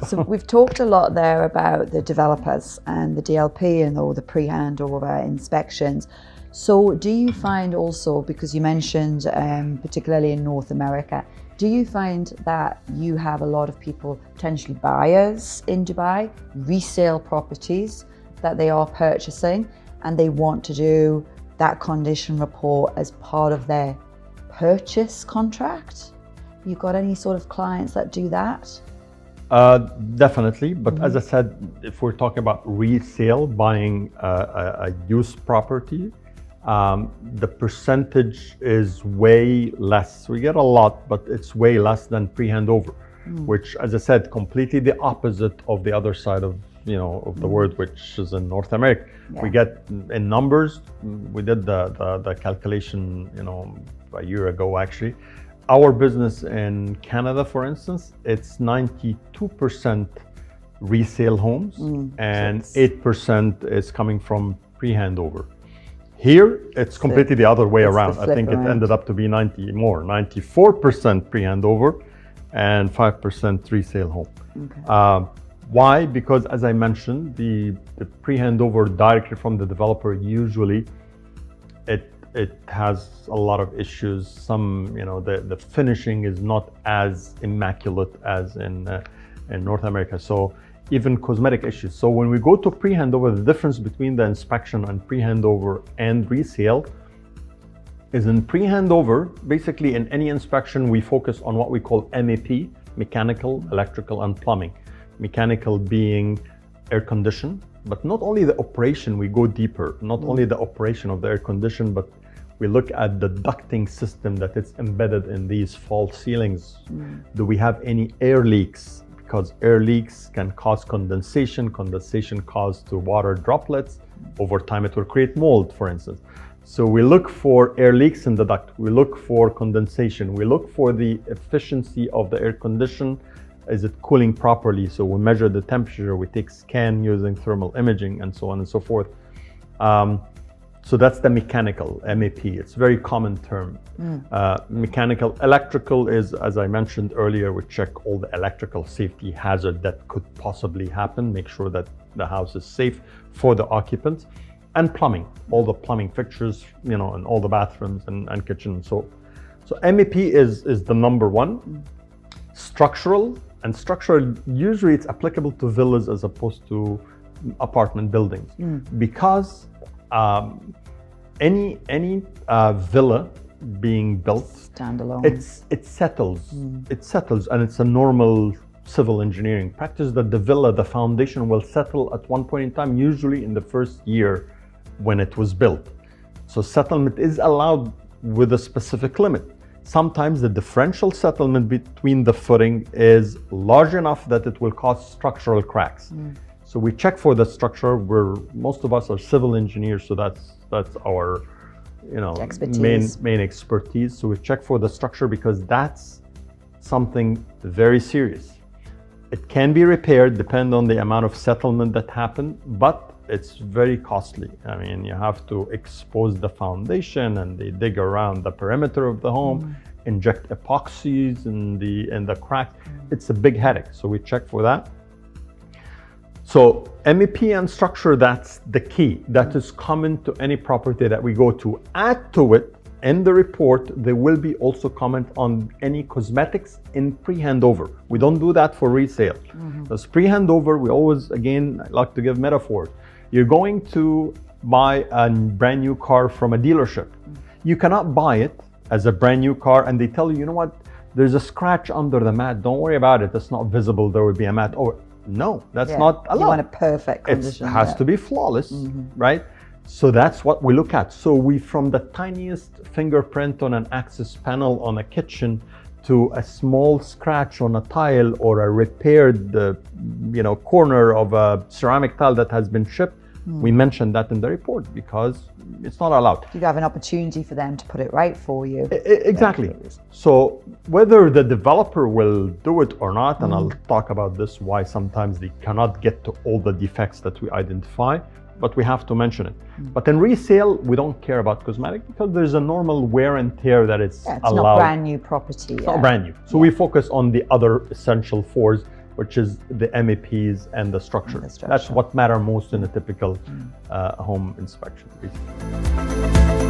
So we've talked a lot there about the developers and the DLP and all the pre-handover inspections. So do you find also, because you mentioned particularly in North America, do you find that you have a lot of people, potentially buyers in Dubai, resale properties that they are purchasing and they want to do that condition report as part of their purchase contract? You got any sort of clients that do that? Definitely, but as I said, if we're talking about resale, buying a used property, the percentage is way less. We get a lot, but it's way less than pre-handover, which, as I said, completely the opposite of the other side of the world, which is in North America. Yeah. We get in numbers. We did the calculation, a year ago actually. Our business in Canada, for instance, it's 92% resale homes and 8% is coming from pre-handover. Here, it's completely the other way around. I think it ended up to be 94% pre-handover and 5% resale home. Okay. Why? Because as I mentioned, the pre-handover directly from the developer, usually it has a lot of issues. Some, the finishing is not as immaculate as in North America. So even cosmetic issues. So when we go to pre-handover, the difference between the inspection and pre-handover and resale is in pre-handover, basically in any inspection, we focus on what we call MEP, mechanical, electrical, and plumbing. Mechanical being air condition, but not only the operation, we go deeper, not only the operation of the air condition, but we look at the ducting system that is embedded in these false ceilings. Do we have any air leaks? Because air leaks can cause condensation. Condensation causes to water droplets. Over time, it will create mold, for instance. So we look for air leaks in the duct. We look for condensation. We look for the efficiency of the air condition. Is it cooling properly? So we measure the temperature. We take scan using thermal imaging and so on and so forth. So that's the mechanical, MEP. It's a very common term. Mechanical. Electrical is, as I mentioned earlier, we check all the electrical safety hazard that could possibly happen, make sure that the house is safe for the occupants. And plumbing, all the plumbing fixtures, in all the bathrooms and kitchen. So MEP is the number one. Structural, and structural, usually it's applicable to villas as opposed to apartment buildings. Because any villa being built, standalone, it settles. It settles, and it's a normal civil engineering practice that the foundation will settle at one point in time, usually in the first year when it was built. So settlement is allowed with a specific limit. Sometimes the differential settlement between the footing is large enough that it will cause structural cracks. So we check for the structure. Most of us are civil engineers, so that's our main expertise. So we check for the structure because that's something very serious. It can be repaired depending on the amount of settlement that happened, but it's very costly. I mean, you have to expose the foundation and they dig around the perimeter of the home, inject epoxies in the cracks. It's a big headache. So we check for that. So MEP and structure, that's the key. That is common to any property that we go to. Add to it, in the report, there will be also comment on any cosmetics in pre-handover. We don't do that for resale. Because pre-handover, we always, again, I like to give metaphors. You're going to buy a brand new car from a dealership. You cannot buy it as a brand new car and they tell you, you know what, there's a scratch under the mat. Don't worry about it. It's not visible. There will be a mat. Oh, no, that's not allowed. You want a perfect condition. It has to be flawless, right? So that's what we look at. So we, from the tiniest fingerprint on an access panel on a kitchen to a small scratch on a tile or a repaired, corner of a ceramic tile that has been shipped, we mentioned that in the report because it's not allowed. You have an opportunity for them to put it right for you. Exactly. So whether the developer will do it or not, and I'll talk about this, why sometimes they cannot get to all the defects that we identify, but we have to mention it. But in resale, we don't care about cosmetic because there's a normal wear and tear that it's allowed. It's not brand new property. It's not brand new. So we focus on the other essential fours, which is the MEPs and the structure. The structure. That's what matter most in a typical home inspection, basically.